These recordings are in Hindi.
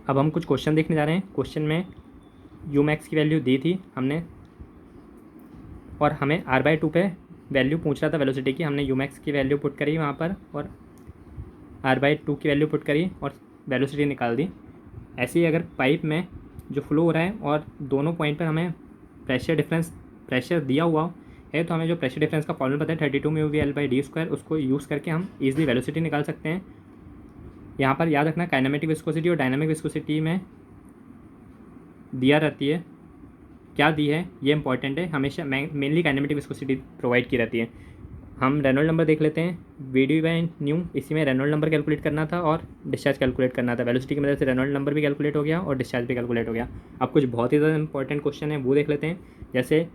अब हम कुछ क्वेश्चन देखने जा रहे हैं। क्वेश्चन में यू मैक्स की वैल्यू दी थी हमने और हमें r/2 पे वैल्यू पूछ रहा था वेलोसिटी की। हमने यू मैक्स की वैल्यू पुट करी वहाँ पर और r/2 की वैल्यू पुट करी और वेलोसिटी निकाल दी। ऐसे ही अगर पाइप में जो फ्लो हो रहा है और दोनों पॉइंट पर हमें प्रेशर दिया हुआ है तो हमें जो प्रेशर डिफरेंस का फॉर्मूला पता है 32 μV/d², उसको यूज़ करके हम ईजिली वेलोसिटी निकाल सकते हैं। यहाँ पर याद रखना काइनेमेटिक विस्कोसिटी और डायनामिक विस्कोसिटी में दिया रहती है, क्या दी है ये इंपॉर्टेंट है। हमेशा मेनली काइनेमेटिक विस्कोसिटी प्रोवाइड की रहती है। हम रेनॉल्ड नंबर देख लेते हैं, VD/न्यू। इसी में रेनॉल्ड नंबर कैलकुलेट करना था और डिस्चार्ज कैलकुलेट करना था। वेलोसिटी की मदद से रेनॉल्ड नंबर भी कैलकुलेट हो गया और डिस्चार्ज भी कैलकुलेट हो गया। अब कुछ बहुत ही ज़्यादा इंपॉर्टेंट क्वेश्चन है वो देख लेते हैं। जैसे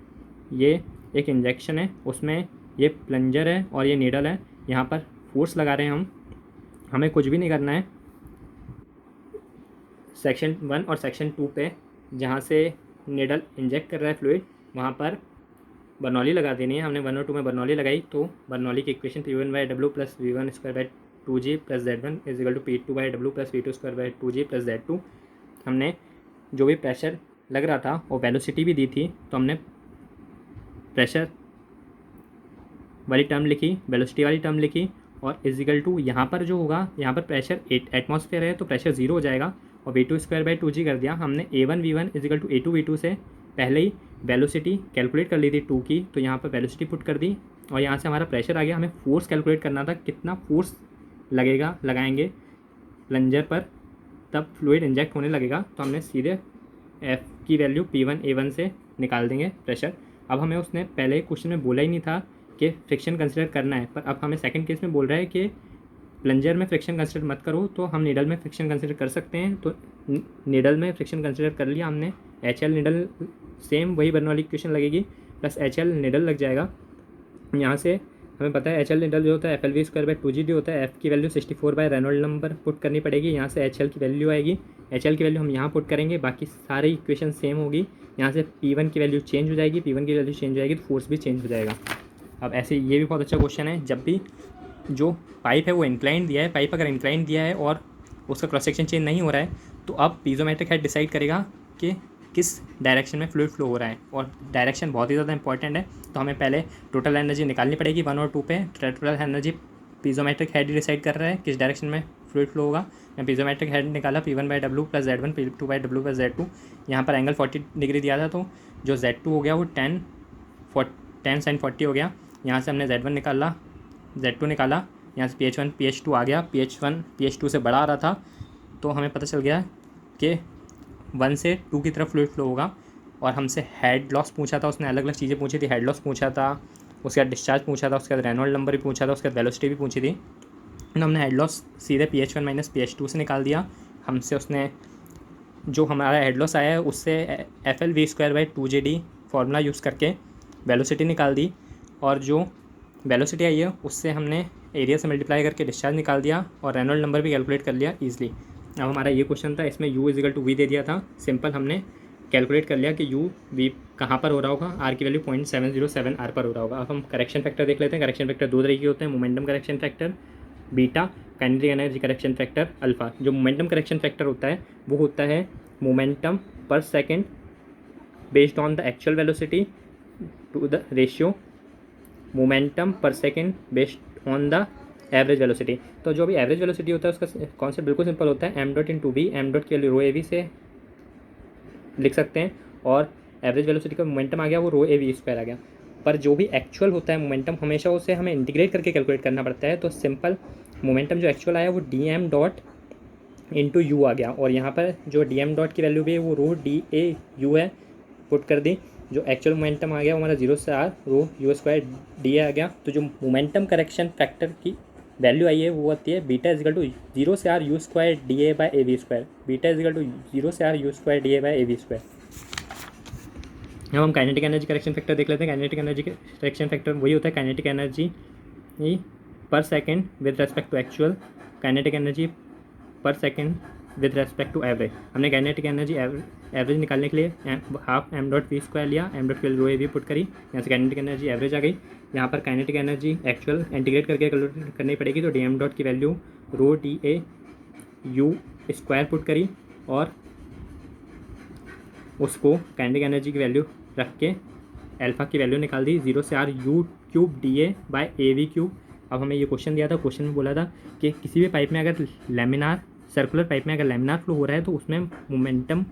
ये एक इंजेक्शन है, उसमें ये प्लंजर है और ये नीडल है। यहाँ पर फोर्स लगा रहे हैं हमें कुछ भी नहीं करना है। सेक्शन 1 और सेक्शन 2 पे जहाँ से नीडल इंजेक्ट कर रहा है फ्लूइड, वहाँ पर बर्नौली लगा देनी है। हमने 1 और 2 में बर्नौली लगाई तो बर्नौली की equation P1/W + V1² / 2G + Z1 = P2/W + V2² / 2G + Z2। हमने जो भी प्रेशर लग रहा था और वेलोसिटी भी दी थी तो हमने प्रेशर वाली टर्म लिखी, वेलोसिटी वाली टर्म लिखी और = यहाँ पर जो होगा, यहाँ पर प्रेशर एटमॉस्फेयर है तो प्रेशर 0 हो जाएगा और V2² / 2G कर दिया हमने। A1V1 = A2V2 से पहले ही वेलोसिटी कैलकुलेट कर ली थी 2 की, तो यहाँ पर वेलोसिटी पुट कर दी और यहाँ से हमारा प्रेशर आ गया। हमें फोर्स कैलकुलेट करना था, कितना फोर्स लगाएंगे प्लंजर पर तब फ्लूइड इंजेक्ट होने लगेगा। तो हमने सीधे F की वैल्यू P1A1 से निकाल देंगे प्रेशर। अब हमें उसने पहले क्वेश्चन में बोला ही नहीं था कि फ्रिक्शन कंसिडर करना है, पर अब हमें सेकंड केस में बोल रहा है कि प्लंजर में फ्रिक्शन कंसिडर मत करो, तो हम नीडल में फ्रिक्शन कंसिडर कर सकते हैं। तो नीडल में फ्रिक्शन कंसिडर कर लिया हमने। HL नीडल सेम वही बर्नौली इक्वेशन लगेगी प्लस HL नीडल लग जाएगा। यहाँ से हमें पता है HL नीडल जो होता है FLV² / 2G होता है। F की value 64 by Reynold number put करनी पड़ेगी। यहाँ से HL की वैल्यू आएगी, HL की वैल्यू हम यहाँ पुट करेंगे, बाकी सारी इक्वेशन सेम होगी। यहाँ से P1 की वैल्यू चेंज हो जाएगी, P1 की वैल्यू चेंज हो जाएगी तो फोर्स भी चेंज हो जाएगा। अब ऐसे ये भी बहुत अच्छा क्वेश्चन है, जब भी जो पाइप है वो इंक्लाइन दिया है, पाइप अगर इंक्लाइन दिया है और उसका क्रॉस सेक्शन चेंज नहीं हो रहा है तो अब पीजोमेट्रिक हेड डिसाइड करेगा कि किस डायरेक्शन में फ्लूइड फ्लो हो रहा है और डायरेक्शन बहुत ही ज़्यादा इंपॉर्टेंट है। तो हमें पहले टोटल एनर्जी निकालनी पड़ेगी 1 और 2 पे। टोटल एनर्जी पीजोमेट्रिक हेड ही डिसाइड कर रहा है किस डायरेक्शन में फ्लूइड फ्लो होगा। मैं पीजोमेट्रिक हेड निकाला P1/W + Z1 P2/W + Z2। यहाँ पर एंगल 40 डिग्री दिया था तो जो Z2 हो गया वो 10 sin 40 हो गया। यहाँ से हमने Z2 निकाला, यहाँ से PH1 PH2 आ गया। PH1 PH2 से बड़ा आ रहा था तो हमें पता चल गया कि 1 से 2 की तरफ फ्लूइड फ्लो होगा। और हमसे हेड लॉस पूछा था, उसने अलग अलग चीज़ें पूछी थी। हेड लॉस पूछा था, उसके बाद डिस्चार्ज पूछा था, उसके बाद रेनॉल्ड नंबर भी पूछा था, उसके बाद वेलोसिटी भी पूछी थी। तो हमने हेड लॉस सीधे PH1 - PH2 से निकाल दिया। हमसे उसने जो हमारा हेड लॉस आया है उससे FLV² / 2GD फार्मूला यूज़ करके वेलोसिटी निकाल दी और जो वेलोसिटी आई है उससे हमने एरिया से मल्टीप्लाई करके डिस्चार्ज निकाल दिया और रेनॉल्ड नंबर भी कैलकुलेट कर लिया ईजिली। अब हमारा ये क्वेश्चन था, इसमें U = V दे दिया था। सिंपल हमने कैलकुलेट कर लिया कि V कहाँ पर हो रहा होगा, R की वैल्यू 0.707 R पर हो रहा होगा। अब हम करेक्शन फैक्टर देख लेते हैं। करेक्शन फैक्टर 2 तरीके के होते हैं, momentum correction factor beta, kinetic energy correction factor alpha. जो मोमेंटम करेक्शन फैक्टर होता है वो होता है momentum per second based on the actual velocity to the ratio momentum per second based on the average velocity. तो जो भी एवरेज वेलोसिटी होता है उसका कॉन्सेप्ट बिल्कुल सिंपल होता है, m./v। m.की वैल्यू ρAV से लिख सकते हैं और एवरेज वेलोसिटी का मोमेंटम आ गया वो ρAV² आ गया। पर जो भी एक्चुअल होता है मोमेंटम हमेशा उसे हमें इंटीग्रेट करके कैलकुलेट करना पड़ता है। तो सिंपल मोमेंटम जो एक्चुअल आया वो dm./u आ गया और यहाँ पर जो dm. की वैल्यू भी है वो ρdAu है, पुट कर दी। जो एक्चुअल मोमेंटम आ गया वो हमारा 0 से r ρu² dA आ गया। तो जो मोमेंटम करेक्शन फैक्टर की वैल्यू आई है वो आती है β = 0 से r u² dA/AV²। β = 0 से r u² dA/AV²। अब हम काइनेटिक एनर्जी करेक्शन फैक्टर देख लेते हैं। काइनेटिक एनर्जी करेक्शन फैक्टर वही होता है kinetic energy per second with respect to actual, kinetic energy per second with respect to average. हमने काइनेटिक एनर्जी एवरेज निकालने के लिए हाफ m.v² लिया, m.की वैल्यू ρAV पुट करी, यहाँ से काइनेटिक एनर्जी एवरेज आ गई। यहाँ पर काइनेटिक एनर्जी एक्चुअल इंटीग्रेट करके कैलकुलेट करनी पड़ेगी तो dm. की वैल्यू ρdAu² पुट करी और उसको काइनेटिक एनर्जी की वैल्यू रख के अल्फ़ा की वैल्यू निकाल दी 0 से r u cube D A by A V cube. अब हमें ये क्वेश्चन दिया था, क्वेश्चन में बोला था कि किसी भी पाइप में अगर लैमिनार सर्कुलर पाइप में अगर लैमिनार फ्लो हो रहा है तो उसमें मोमेंटम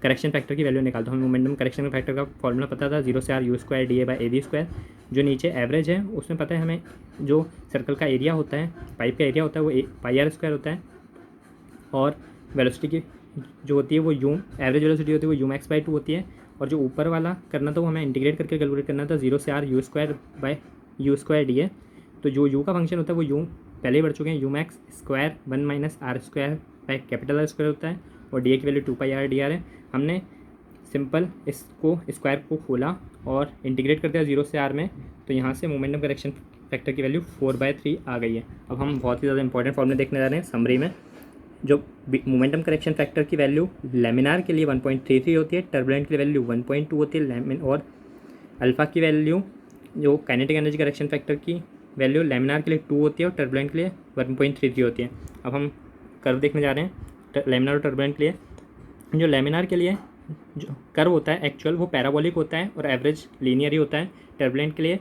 करेक्शन फैक्टर की वैल्यू निकाल दो। हमें मोमेंटम करेक्शन फैक्टर का फॉर्मूला पता था 0 से r u square D A by A V square. जो नीचे एवरेज है उसमें पता है हमें जो सर्कल का एरिया होता है, पाइप का एरिया होता है वो पाई आर स्क्वायर होता है, और वेलोसिटी की जो होती है वो यू एवरेज वेलोसिटी होती है वो यू मैक्स बाई 2 होती है। और जो ऊपर वाला करना था वो हमें इंटीग्रेट करके कैलकुलेट करना था 0 से r u square by you square D A. तो जो u का फंक्शन होता है वो u पहले ही बढ़ चुके हैं, U max square 1 minus R square by capital R square होता है, और डी ए की value 2 pi R D R है। हमने सिंपल इसको स्क्वायर को खोला और इंटीग्रेट कर दिया 0 से r में, तो यहाँ से मोमेंटम करेक्शन फैक्टर की वैल्यू 4/3 आ गई है। अब हम बहुत ही ज़्यादा इंपॉर्टेंट फॉर्मूले देखने जा रहे हैं समरी में। जो मोमेंटम करेक्शन फैक्टर की वैल्यू लैमिनार के लिए 1.33 होती है, टर्बुलेंट की वैल्यू 1.2 होती है, और अल्फ़ा की वैल्यू जो काइनेटिक एनर्जी करेक्शन फैक्टर की वैल्यू लैमिनार के लिए 2 होती है और टर्बुलेंट के लिए 1.33 होती है। अब हम कर्व देखने जा रहे हैं लैमिनार और टर्बुलेंट के लिए। जो लैमिनार के लिए जो कर्व होता है एक्चुअल वो पैराबोलिक होता है और एवरेज लीनियर ही होता है। टर्बुलेंट के लिए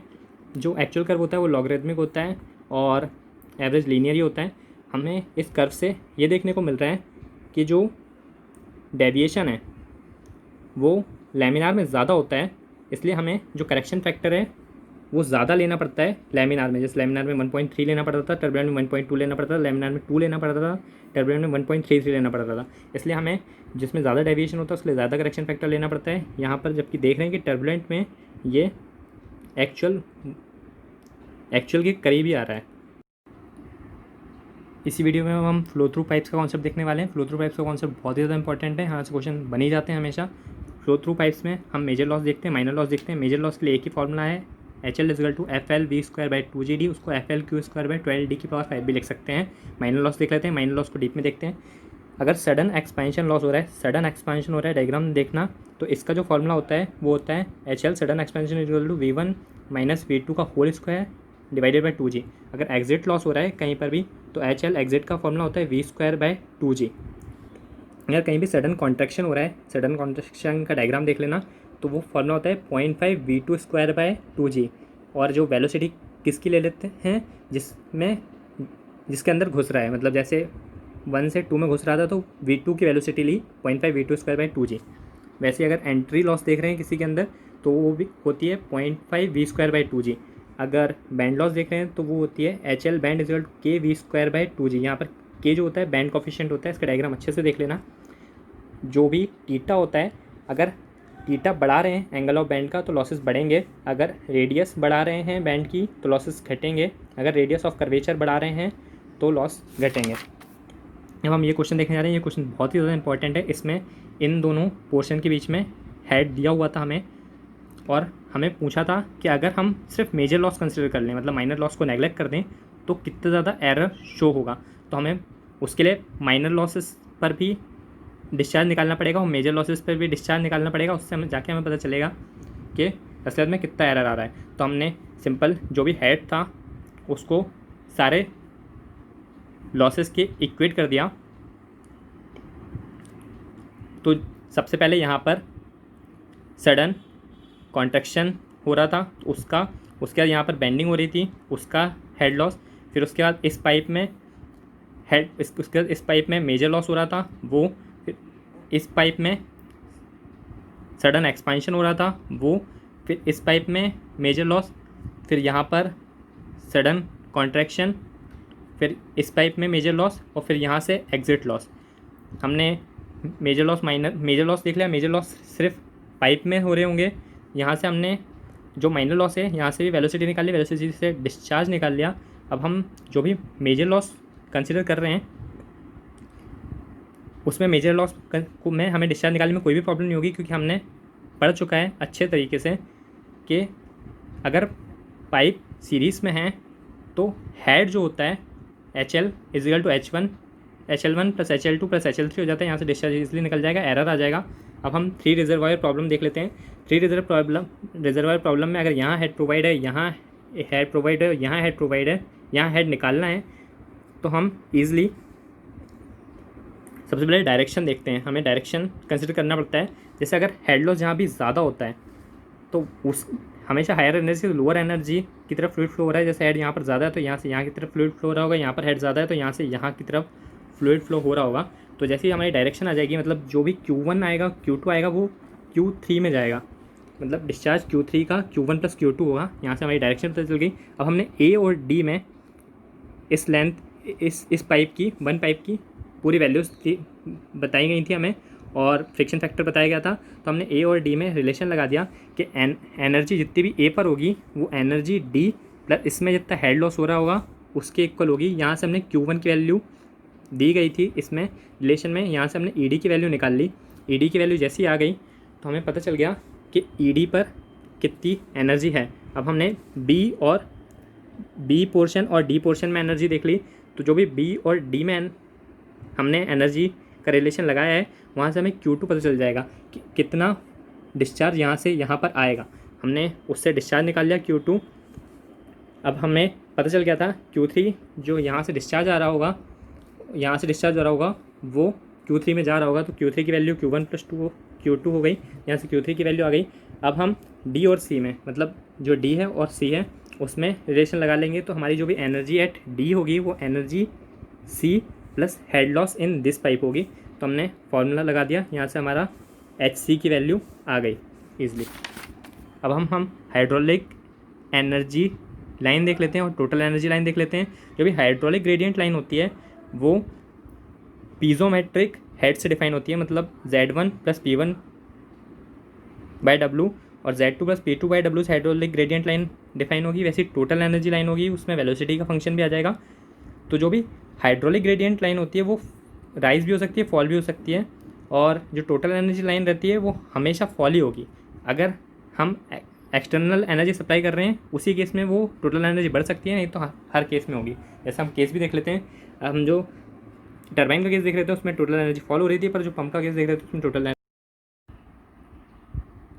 जो एक्चुअल कर्व होता है वो लॉगरिथमिक होता है और एवरेज लीनियर ही होता है। हमें इस कर्व से ये देखने को मिल रहा है कि जो डेविएशन है वो लैमिनार में ज़्यादा होता है, इसलिए हमें जो करेक्शन फैक्टर है वो ज़्यादा लेना पड़ता है लैमिनार में। जैसे लैमिनार में 1.3 लेना पड़ता था, टर्बुलेंट में 1.2 लेना पड़ता था, लैमिनार में 2 लेना पड़ता था, टर्बुलेंट में 1.33 लेना पड़ता था। इसलिए हमें जिसमें ज़्यादा डेविएशन होता है उसके लिए ज़्यादा करेक्शन फैक्टर लेना पड़ता है। यहाँ पर जबकि देख रहे हैं कि टर्बुलेंट में ये एक्चुअल के करीब ही आ रहा है। इसी वीडियो में हम फ्लो थ्रू पाइप्स का कॉन्सेप्ट देखने वाले हैं। फ्लो थ्रू पाइप्स का कॉन्सेप्ट बहुत ही ज़्यादा इंपॉर्टेंट है, यहाँ से क्वेश्चन बन ही जाते हैं हमेशा। फ्लो थ्रू पाइप्स में हम मेजर लॉस देखते हैं, माइनर लॉस देखते हैं। मेजर लॉस के लिए एक ही फॉर्मूला है HL is equal to FL square by 2GD, उसको FL स्क्वायर बाई 12D⁵ भी लिख सकते हैं। माइनर लॉस देख लेते हैं, माइनर लॉस को डीप में देखते हैं। अगर सडन एक्सपेंशन लॉस हो रहा है, सडन एक्सपेंशन हो रहा है डायग्राम देखना, तो इसका जो फॉर्मूला होता है वो होता है HL sudden expansion is equal to V1 minus V2 का whole square divided by 2G। अगर एग्जिट लॉस हो रहा है कहीं पर भी तो HL एग्जिट का फॉर्मूला होता है V स्क्वायर बाई 2G। अगर कहीं भी सडन कॉन्ट्रैक्शन हो रहा है, सडन कॉन्ट्रैक्शन का डायग्राम देख लेना, तो वो फॉर्मूला होता है 0.5 V2 स्क्वायर बाई 2G। और जो वेलोसिटी किसकी ले लेते हैं जिसके अंदर घुस रहा है, मतलब जैसे 1 से 2 में घुस रहा था तो V2 की velocity Lee 0.5 V2 square by 2G। वैसे अगर एंट्री लॉस देख रहे हैं किसी के अंदर तो वो भी होती है 0.5 V स्क्वायर बाई 2G। अगर बैंड लॉस देख रहे हैं तो वो होती है HL bend is equal K V square by 2G। यहाँ पर K जो होता है बैंड कोफिशिएंट होता है, इसका डायग्राम अच्छे से देख लेना। जो भी थीटा होता है, अगर थीटा बढ़ा रहे हैं एंगल ऑफ बैंड का तो लॉसेस बढ़ेंगे, अगर रेडियस बढ़ा रहे हैं बैंड की तो लॉसेस घटेंगे, अगर रेडियस ऑफ कर्वेचर बढ़ा रहे हैं तो लॉस घटेंगे। अब हम ये क्वेश्चन देखने जा रहे हैं। ये क्वेश्चन बहुत ही ज़्यादा इंपॉर्टेंट है। इसमें इन दोनों पोर्शन के बीच में हेड दिया हुआ था हमें, और हमें पूछा था कि अगर हम सिर्फ मेजर लॉस कंसिडर कर लें, मतलब माइनर लॉस को नेगलेक्ट कर दें, तो कितना ज़्यादा एरर शो होगा। तो हमें उसके लिए माइनर लॉसेस पर भी डिस्चार्ज निकालना पड़ेगा और मेजर लॉसेस पर भी डिस्चार्ज निकालना पड़ेगा। उससे हमें जाके हमें पता चलेगा कि असलियत में कितना एरर आ रहा है। तो हमने सिंपल जो भी हेड था उसको सारे लॉसेस के इक्वेट कर दिया। तो सबसे पहले यहाँ पर सडन कॉन्ट्रैक्शन हो रहा था उसके बाद यहाँ पर बेंडिंग हो रही थी उसका हेड लॉस, फिर उसके बाद इस पाइप में उसके बाद इस पाइप में मेजर लॉस हो रहा था वो, फिर इस पाइप में सडन एक्सपेंशन हो रहा था वो, फिर इस पाइप में मेजर लॉस, फिर यहाँ पर सडन कॉन्ट्रैक्शन, फिर इस पाइप में मेजर लॉस, और फिर यहाँ से एग्जिट लॉस। हमने मेजर लॉस देख लिया। मेजर लॉस सिर्फ पाइप में हो रहे होंगे। यहाँ से हमने जो माइनर लॉस है यहाँ से भी वेलोसिटी निकाल ली, वेलोसिटी से डिस्चार्ज निकाल लिया। अब हम जो भी मेजर लॉस कंसिडर कर रहे हैं उसमें मेजर लॉस में हमें डिस्चार्ज निकालने में कोई भी प्रॉब्लम नहीं होगी, क्योंकि हमने पढ़ चुका है अच्छे तरीके से कि अगर पाइप सीरीज़ में है तो हेड जो होता है HL is equal to HL1 plus HL2 plus HL3 हो जाता है। यहाँ से डिस्चार्ज इजीली निकल जाएगा, एरर आ जाएगा। अब हम 3 रिजर्वायर प्रॉब्लम देख लेते हैं। 3 रिजर्वायर प्रॉब्लम में अगर यहाँ हेड प्रोवाइड है, यहाँ हेड प्रोवाइड है, यहाँ हेड प्रोवाइड है, यहाँ हेड निकालना है, तो हम ईज़िली सबसे पहले डायरेक्शन देखते हैं, हमें डायरेक्शन कंसिडर करना पड़ता है। जैसे अगर हेड लॉस जहाँ भी ज़्यादा होता है तो उस हमेशा हायर एनर्जी से लोअर एनर्जी की तरफ फ्लूइड फ्लो हो रहा है। जैसे हेड यहाँ पर ज़्यादा है तो यहाँ से यहाँ की तरफ फ्लूइड फ्लो हो रहा होगा, यहाँ पर हेड ज़्यादा है तो यहाँ से यहाँ की तरफ फ्लूइड फ्लो हो रहा होगा। तो जैसे ही हमारी डायरेक्शन आ जाएगी, मतलब जो भी Q1 आएगा Q2 आएगा वो Q3 में जाएगा, मतलब डिस्चार्ज Q3 का Q1 + Q2 होगा। यहाँ से हमारी डायरेक्शन पता चल गई। अब हमने ए और डी में इस लेंथ इस पाइप की, वन पाइप की पूरी वैल्यूज़ थी बताई गई थी हमें, और फ्रिक्शन फैक्टर बताया गया था। तो हमने ए और डी में रिलेशन लगा दिया कि एनर्जी जितनी भी ए पर होगी वो एनर्जी डी प्लस इसमें जितना हेड लॉस हो रहा होगा उसके इक्वल होगी। यहाँ से हमने Q1 की वैल्यू दी गई थी इसमें रिलेशन में, यहाँ से हमने ई डी की वैल्यू निकाल ली। ई डी की वैल्यू जैसी आ गई तो हमें पता चल गया कि ई डी पर कितनी एनर्जी है। अब हमने बी पोर्शन और डी पोर्शन में एनर्जी देख ली, तो जो भी बी और डी में हमने एनर्जी का रिलेशन लगाया है वहाँ से हमें Q2 पता चल जाएगा कि कितना डिस्चार्ज यहाँ से यहाँ पर आएगा। हमने उससे डिस्चार्ज निकाल लिया Q2। अब हमें पता चल गया था Q3 जो यहाँ से डिस्चार्ज आ रहा होगा, यहाँ से डिस्चार्ज हो रहा होगा वो Q3 में जा रहा होगा। तो Q3 की वैल्यू Q1 + Q2 हो गई, यहाँ से Q3 की वैल्यू आ गई। अब हम D और C में, मतलब जो D है और C है उसमें रिलेशन लगा लेंगे, तो हमारी जो भी एनर्जी एट D होगी वो energy C plus head loss in this pipe होगी। तो हमने फार्मूला लगा दिया, यहाँ से हमारा HC की वैल्यू आ गई ईजिली। अब हम हाइड्रोलिक एनर्जी लाइन देख लेते हैं और टोटल एनर्जी लाइन देख लेते हैं। जो भी हाइड्रोलिक ग्रेडियंट लाइन होती है वो पीजोमेट्रिक हेड से डिफाइन होती है, मतलब Z1 + P1/W और Z2 + P2/W से हाइड्रोलिक ग्रेडियंट लाइन डिफाइन होगी। वैसे टोटल एनर्जी लाइन होगी, उसमें वेलोसिटी का फंक्शन भी आ जाएगा। तो जो भी हाइड्रोलिक ग्रेडियंट लाइन होती है वो राइज भी हो सकती है, फॉल भी हो सकती है, और जो टोटल एनर्जी लाइन रहती है वो हमेशा फॉल ही होगी। अगर हम एक्सटर्नल एनर्जी सप्लाई कर रहे हैं उसी केस में वो टोटल एनर्जी बढ़ सकती है, नहीं तो हर केस में होगी। जैसे हम केस भी देख लेते हैं, हम जो टरबाइन का केस देख रहे थे उसमें टोटल एनर्जी फॉल हो रही थी, पर जो पंप का केस देख रहे थे उसमें टोटल।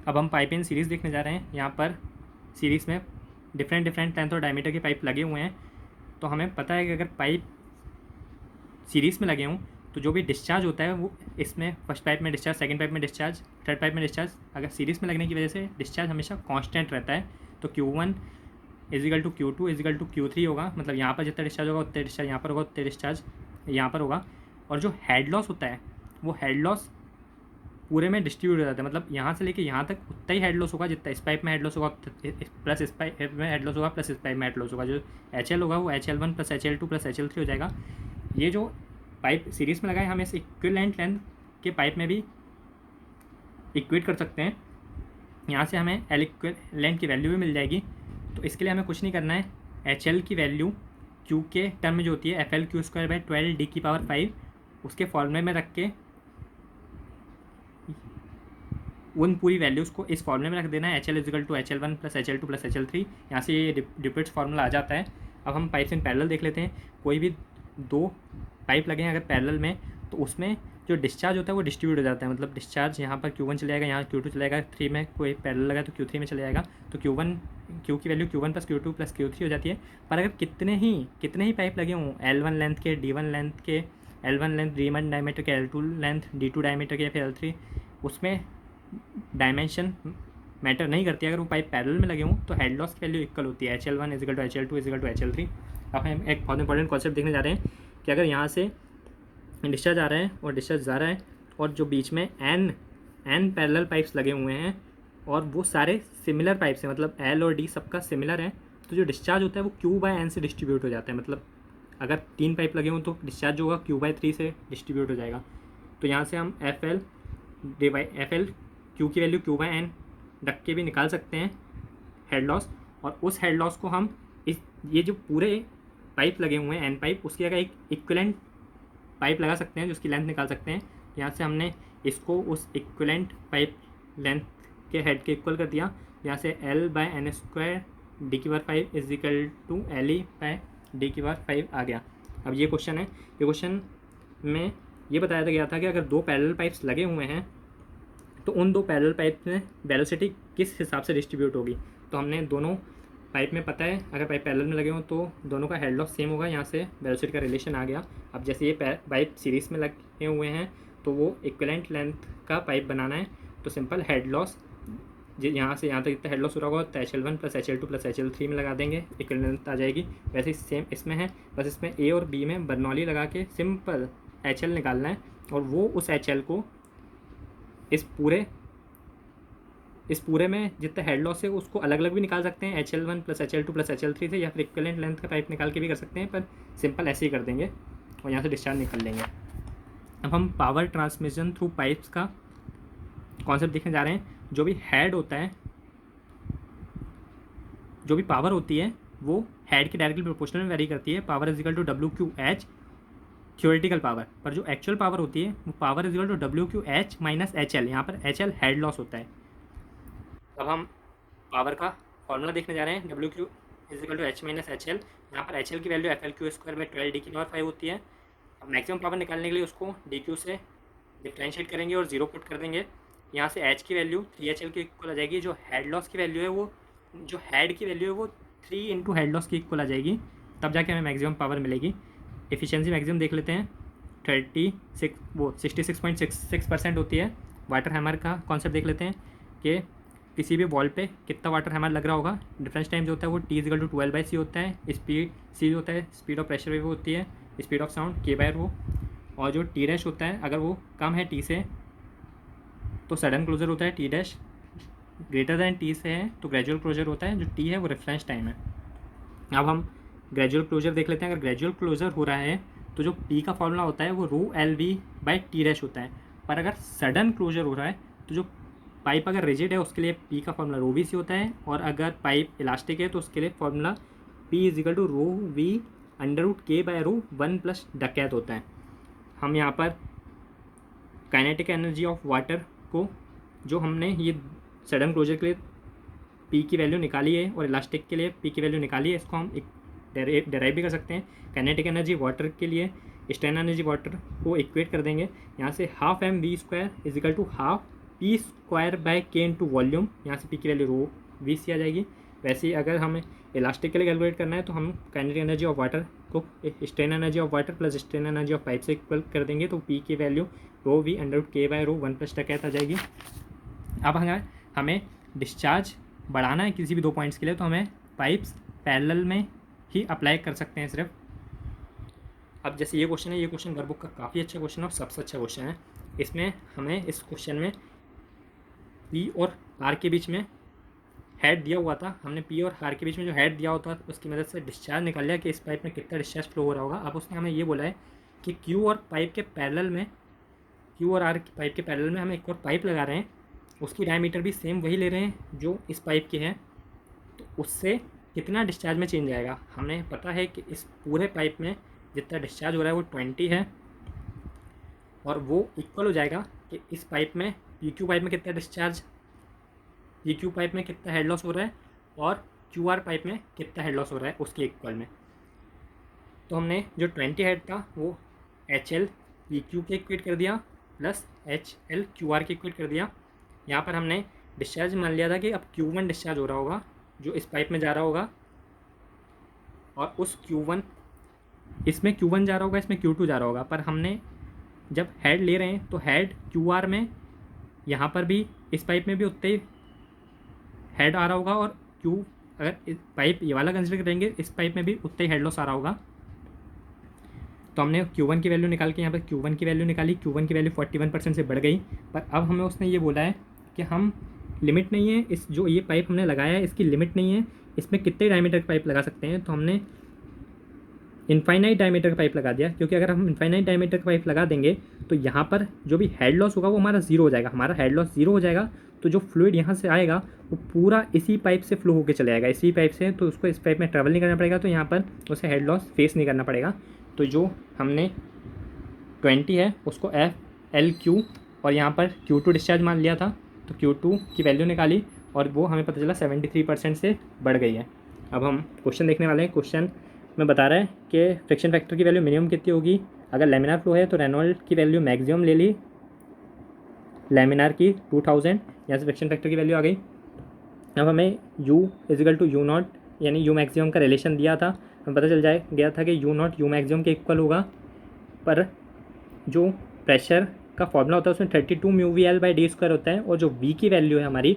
अब हम पाइप इन सीरीज़ देखने जा रहे हैं। यहाँ पर सीरीज़ में डिफरेंट लेंथ और डायमीटर के पाइप लगे हुए हैं। तो हमें पता है कि अगर पाइप सीरीज़ में लगे हों तो जो भी डिस्चार्ज होता है वो इसमें फर्स्ट पाइप में डिस्चार्ज, सेकंड पाइप में डिस्चार्ज, थर्ड पाइप में डिस्चार्ज, अगर सीरीज़ में लगने की वजह से डिस्चार्ज हमेशा कांस्टेंट रहता है। तो Q1 = Q2 = Q3 होगा, मतलब यहाँ पर जितना डिस्चार्ज होगा उतने डिस्चार्ज यहाँ पर होगा, उतने डिस्चार्ज यहाँ पर होगा। और जो हेड लॉस होता है वो हेड लॉस पूरे में डिस्ट्रीब्यूट हो जाता है, मतलब यहाँ से लेके यहाँ तक उतना ही हेड लॉस होगा जितना इस पाइप में हेड लॉस होगा, प्लस इस पाइप में हेड लॉस होगा, प्लस इस पाइप में हेड लॉस होगा। जो HL होगा वो HL1 + HL2 + HL3 हो जाएगा। ये जो पाइप सीरीज़ में लगाए हम इस इक्विवेलेंट लेंथ के पाइप में भी इक्वेट कर सकते हैं। यहाँ से हमें L इक्विवेलेंट की वैल्यू भी मिल जाएगी। तो इसके लिए हमें कुछ नहीं करना है, HL की वैल्यू Q के टर्म में जो होती है FL/Q²/12 D⁵ उसके फॉर्मूले में रख के उन पूरी वैल्यूज़ को इस फॉर्मूले में रख देना है। HL = HL1 + HL2 + HL3। यहाँ से ये डिप्यूटेड फार्मूला आ जाता है। अब हम पाइप्स इन पैरेलल देख लेते हैं। कोई भी दो पाइप लगे हैं अगर पैरेलल में तो उसमें जो डिस्चार्ज होता है वो डिस्ट्रीब्यूट हो जाता है, मतलब डिस्चार्ज यहाँ पर Q1 चले जाएगा, यहाँ Q2 चले जाएगा, 3 में कोई पैरेलल लगा तो Q3 में चले जाएगा। तो Q की वैल्यू Q1 + Q2 + Q3 हो जाती है। पर अगर कितने ही पाइप लगे हों, L1 लेंथ के, D1 लेंथ के, L1 लेंथ D1 डायमीटर के, L2 लेंथ D2 डायमीटर के, या फिर L3, उसमें डायमेंशन मैटर नहीं करती। अगर वो पाइप पैरेलल में लगे हों तो हेड लॉस की वैल्यू इक्वल होती है HL1 = HL2 = HL3। अब हम एक बहुत इंपॉर्टेंट कॉन्सेप्ट देखने जा रहे हैं कि अगर यहाँ से डिस्चार्ज आ रहा है और डिस्चार्ज जा रहा है और जो बीच में n पैरेलल पाइप्स लगे हुए हैं और वो सारे सिमिलर पाइप्स हैं, मतलब L और D सबका सिमिलर है, तो जो डिस्चार्ज होता है वो Q/n से डिस्ट्रीब्यूट हो जाता है। मतलब अगर 3 पाइप लगे हों तो डिस्चार्ज जो होगा Q/3 से डिस्ट्रीब्यूट हो जाएगा। तो यहाँ से हम FL Q की वैल्यू Q/n रख के भी निकाल सकते हैं हेड लॉस, और उस हेड लॉस को हम ये जो पूरे पाइप लगे हुए हैं n पाइप, उसकी जगह एक इक्विवेलेंट पाइप लगा सकते हैं जिसकी लेंथ निकाल सकते हैं। यहाँ से हमने इसको उस इक्विवेलेंट पाइप लेंथ के हेड के इक्वल कर दिया। यहाँ से L/n² D⁵ = LE/D⁵ आ गया। अब ये क्वेश्चन है, ये क्वेश्चन में ये बताया गया था कि अगर दो पैरेलल पाइप्स लगे हुए हैं तो उन दो पैरेलल पाइप में वेलोसिटी किस हिसाब से डिस्ट्रीब्यूट होगी। तो हमने दोनों पाइप में पता है अगर पाइप पैरेलल में लगे हों तो दोनों का हेड लॉस सेम होगा। यहाँ से वेलोसिटी का रिलेशन आ गया। अब जैसे ये पाइप सीरीज़ में लगे हुए हैं तो वो इक्विवेलेंट लेंथ का पाइप बनाना है, तो सिंपल हेड लॉस यहाँ से यहाँ तक इतना हेड लॉस हो रहा होगा तो HL1 plus HL2 plus HL3 में लगा देंगे, इक्विवेलेंट आ जाएगी। वैसे ही सेम इसमें है, बस इसमें A और B में बर्नौली लगा के सिंपल HL निकालना है और वो उस HL को इस पूरे में जितना हेड लॉस है उसको अलग अलग भी निकाल सकते हैं, HL1 plus HL2 plus HL3 से, या फिर इक्विवेलेंट लेंथ का पाइप निकाल के भी कर सकते हैं, पर सिंपल ऐसे ही कर देंगे और यहाँ से डिस्चार्ज निकाल लेंगे। अब हम पावर ट्रांसमिशन थ्रू पाइप्स का कॉन्सेप्ट देखने जा रहे हैं। जो भी हेड होता है, जो भी पावर होती है वो हेड के डायरेक्टली प्रोपोर्शनल में वेरी करती है। Power is equal to WQH theoretical power, पर जो एक्चुअल पावर होती है वो power is equal to WQH minus HL। यहाँ पर HL हेड लॉस होता है। अब हम पावर का फॉर्मूला देखने जा रहे हैं। WQ is equal to H minus HL। यहाँ पर HL की वैल्यू FL/Q² 12 D⁻⁵ होती है। अब मैक्सिमम पावर निकालने के लिए उसको DQ से डिफ्रेंशिएट करेंगे और 0 पुट कर देंगे। यहाँ से H की वैल्यू 3HL के इक्वल आ जाएगी। जो हेड लॉस की वैल्यू है वो, जो हेड की वैल्यू है वो 3 इंटू हेड लॉस की इक्वल आ जाएगी, तब जाके हमें मैक्सिमम पावर मिलेगी। एफिशिएंसी मैक्सिमम देख लेते हैं। 66.66% होती है। वाटर हैमर का कॉन्सेप्ट देख लेते हैं कि किसी भी वॉल पे कितना वाटर हैमर लग रहा होगा। डिफरेंस टाइम जो होता है वो T=12/c होता है। स्पीड C होता है, स्पीड ऑफ प्रेशर वेव होती है, स्पीड ऑफ साउंड K/ρ। और जो T' होता है अगर वो कम है T से तो सडन क्लोजर होता है T', ग्रेटर दैन T से है तो ग्रेजुअल क्लोजर होता है। जो T है वो रेफरेंस टाइम है। अब हम ग्रेजुअल क्लोजर देख लेते हैं। अगर ग्रेजुअल क्लोजर हो रहा है तो जो P का फॉर्मूला होता है वो ρLV/T' होता है। पर अगर सडन क्लोजर हो रहा है तो जो पाइप अगर रिजिड है उसके लिए P का फॉर्मूला ρVC होता है, और अगर पाइप इलास्टिक है तो उसके लिए फॉर्मूला P = ρV√K/ρ 1 प्लस डकैत होता है। हम यहाँ पर काइनेटिक एनर्जी ऑफ वाटर को, जो हमने ये सडन क्लोजर के लिए P की वैल्यू निकाली है और इलास्टिक के लिए P की वैल्यू निकाली है, इसको हम एक डेराइव भी कर सकते हैं। काइनेटिक एनर्जी वाटर के लिए स्ट्रेन एनर्जी वाटर को इक्वेट कर देंगे। यहाँ से ½ mv² = ½ P² K into volume. यहाँ से P की वैल्यू ρVC आ जाएगी। वैसे ही अगर हमें इलास्टिक के लिए कैलकुलेट करना है तो हम काइनेटिक एनर्जी ऑफ वाटर को strain energy of water plus strain energy of pipe से इक्वल कर देंगे, तो P की वैल्यू ρV√K/ρ 1 प्लस डकैत आ जाएगी। अब अगर हमें डिस्चार्ज बढ़ाना है किसी भी 2 पॉइंट्स के लिए तो हमें पाइप्स पैरेलल में ही अप्लाई कर सकते हैं सिर्फ। अब जैसे ये क्वेश्चन है, ये क्वेश्चन वर्कबुक का काफ़ी अच्छा क्वेश्चन है और सबसे अच्छा क्वेश्चन है। इसमें हमें इस क्वेश्चन में P और R के बीच में हेड दिया हुआ था। हमने P और R के बीच में जो हेड दिया होता उसकी मदद से डिस्चार्ज निकाल लिया कि इस पाइप में कितना डिस्चार्ज फ्लो हो रहा होगा। अब उसने हमें ये बोला है कि Q और R पाइप के पैरेलल में हम एक और पाइप लगा रहे हैं, उसकी डायमीटर भी सेम वही ले रहे हैं जो इस पाइप की है, तो उससे कितना डिस्चार्ज में चेंज आएगा। हमें पता है कि इस पूरे पाइप में जितना डिस्चार्ज हो रहा है वो 20 है, और वो इक्वल हो जाएगा कि इस पाइप में PQ पाइप में कितना डिस्चार्ज, PQ पाइप में कितना हेड लॉस हो रहा है और QR पाइप में कितना हेड लॉस हो रहा है उसके इक्वल में। तो हमने जो 20 हेड था वो HL PQ के इक्वेट कर दिया प्लस HL QR के इक्वेट कर दिया। यहाँ पर हमने डिस्चार्ज मान लिया था कि अब Q1 डिस्चार्ज हो रहा होगा जो इस पाइप में जा रहा होगा, और उस Q1 इसमें Q1 जा रहा होगा, इसमें Q2 जा रहा होगा। पर हमने जब हेड ले रहे हैं तो हेड QR में यहाँ पर भी इस पाइप में भी उतना ही हेड आ रहा होगा, और अगर इस पाइप ये वाला कंसिडर करेंगे इस पाइप में भी उतना ही हेड लॉस आ रहा होगा। तो हमने Q1 की वैल्यू निकाल के यहाँ पर Q1 की वैल्यू निकाली। Q1 की वैल्यू 41% से बढ़ गई। पर अब हमें उसने ये बोला है कि हम लिमिट नहीं है, इस जो ये पाइप हमने लगाया है इसकी लिमिट नहीं है, इसमें कितने डायमीटर का पाइप लगा सकते हैं। तो हमने इनफाइनाइट डायमीटर का पाइप लगा दिया, क्योंकि अगर हम इनफाइनाइट डायमीटर का पाइप लगा देंगे तो यहाँ पर जो भी हेड लॉस होगा वो हमारा 0 हो जाएगा। हमारा हेड लॉस 0 हो जाएगा तो जो फ्लूइड यहाँ से आएगा वो पूरा इसी पाइप से फ्लो होकर चले जाएगा, इसी पाइप से। तो उसको इस पाइप में ट्रैवल नहीं करना पड़ेगा, तो यहाँ पर उसे हेड लॉस फेस नहीं करना पड़ेगा। तो जो हमने 20 है उसको FLQ और यहाँ पर Q2 डिस्चार्ज मान लिया था, तो Q2 की वैल्यू निकाली और वो हमें पता चला 73% से बढ़ गई है। अब हम क्वेश्चन देखने वाले हैं। क्वेश्चन में बता रहा है कि फ्रिक्शन फैक्टर की वैल्यू मिनिमम कितनी होगी। अगर लेमिनार फ्लो है तो रेनॉल्ड की वैल्यू मैक्सिमम ले ली, लेमिनार की 2000, यहाँ से फ्रिक्शन फैक्टर की वैल्यू आ गई। अब हमें U = U0 यानी यू मैक्सिमम का रिलेशन दिया था, हमें पता चल गया था कि यू नॉट यू मैक्सिमम के इक्वल होगा। पर जो प्रेशर का फॉर्मूला होता है उसमें 32 mu V L by D square होता है, और जो वी की वैल्यू है हमारी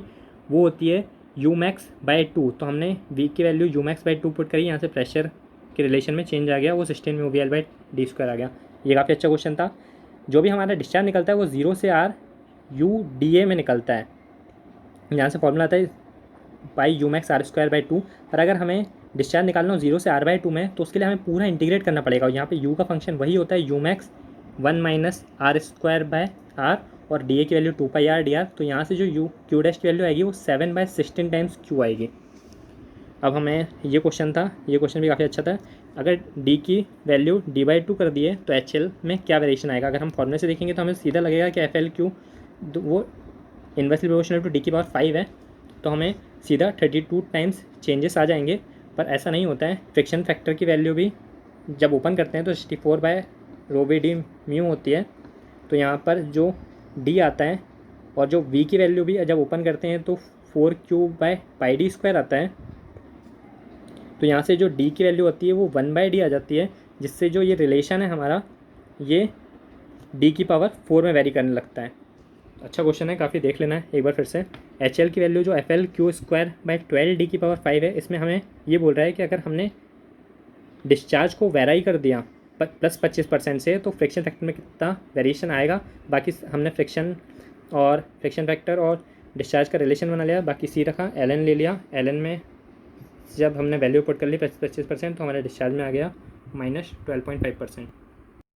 वो होती है यू मैक्स बाई 2। तो हमने वी की value you max by 2 put करी, यहाँ से प्रेशर के रिलेशन में चेंज आ गया, वो 16 mu V L by D square आ गया। ये काफ़ी अच्छा क्वेश्चन था। जो भी हमारा डिस्चार्ज निकलता है वो 0 से आर यू डी ए में निकलता है, यहाँ से फॉर्मूला आता है by U max R square by 2। पर अगर हमें डिस्चार्ज निकालना हो 0 से आर बाई 2 में, तो उसके लिए हमें पूरा इंटीग्रेट करना पड़ेगा, और यहाँ पे यू का फंक्शन वही होता है U max 1 minus R square by R, और डी ए की value 2 pi R D R. तो यहाँ से जो यू क्यू डैश की वैल्यू आएगी वो 7/16 टाइम्स क्यू आएगी। अब हमें ये क्वेश्चन था, ये क्वेश्चन भी काफ़ी अच्छा था। अगर डी की वैल्यू डी बाई 2 कर दिए तो एच एल में क्या वेरिएशन आएगा। अगर हम फॉर्मूले से देखेंगे तो हमें सीधा लगेगा कि एफ एल क्यू वो इन्वर्सली प्रोपोर्शनल टू डी की पावर 5 है, तो हमें सीधा 32 टाइम्स चेंजेस आ जाएंगे। पर ऐसा नहीं होता है, फ्रिक्शन फैक्टर की वैल्यू भी जब ओपन करते हैं तो 64 बाय रो बी डी म्यू होती है। तो यहाँ पर जो डी आता है और जो वी की वैल्यू भी जब ओपन करते हैं तो 4 cube by pi D square आता है। तो यहाँ से जो डी की वैल्यू होती है वो 1 बाई डी आ जाती है, जिससे जो ये रिलेशन है हमारा ये डी की पावर 4 में वेरी करने लगता है। अच्छा क्वेश्चन है, काफ़ी देख लेना है एक बार फिर से। एच एल की वैल्यू जो F L Q square by 12 D की पावर 5 है, इसमें हमें ये बोल रहा है कि अगर हमने डिस्चार्ज को वेराई कर दिया प्लस 25% से, तो फ्रिक्शन फैक्टर में कितना वेरिएशन आएगा। बाकी हमने फ्रिक्शन फैक्टर और डिस्चार्ज का रिलेशन बना लिया, बाकी सी रखा, एल एन ले लिया। एल एन में जब हमने वैल्यू पुट कर ली 25% तो हमारे डिस्चार्ज में आ गया -12.5%।